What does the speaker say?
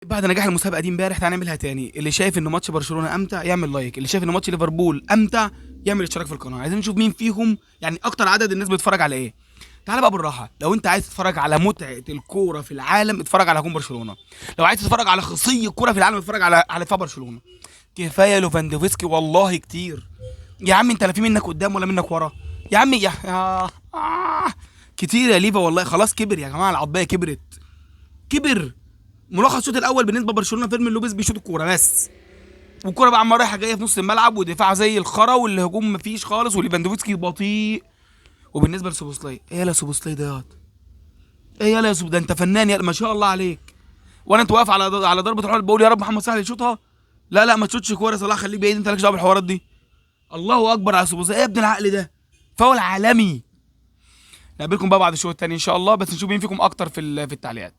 بعد نجاح المسابقه دي امبارح تعالى نعملها تاني. اللي شايف ان ماتش برشلونه امتع يعمل لايك، اللي شايف ان ماتش ليفربول امتع يعمل اشتراك في القناه. عايزين نشوف مين فيهم يعني اكتر عدد الناس بتتفرج على ايه. تعالى بقى بالراحه، لو انت عايز تتفرج على متعه الكوره في العالم اتفرج على هجوم برشلونه. لو عايز تتفرج على خصي الكوره في العالم اتفرج على دفاع برشلونه. كفايه لوفاندوفسكي والله كتير. يا عم انت لا في منك قدام ولا منك ورا. يا عم كتير يا ليفا والله. خلاص كبر يا جماعه، العضيه كبرت. كبر. ملخص الشوط الاول بالنسبه لبرشلونه، فيرمين لوبيز بيشوط الكوره بس، والكوره بقى عماله رايحه جايه في نص الملعب، ودفاع زي الخرا، والهجوم مفيش خالص، وليفاندوفسكي بطيء. وبالنسبه لسوبوسلاي، ايه يالا سوبوسلاي ده ياض؟ ايه يالا يا سوب ده؟ انت فنان يا ما شاء الله عليك. وانا انت واقف على ضربه الحر بقول يا رب محمد صلاح يشوطها. لا لا ما تشوتش كوره صلاح، خليك بعيد، انت مالكش دعوه بالحوارات دي. الله اكبر على سوبوسلاي، ايه يا ابن العقل ده؟ فاول عالمي. نقابلكم بقى بعد الشوط الثاني ان شاء الله، بس نشوف مين فيكم اكتر في التعليقات.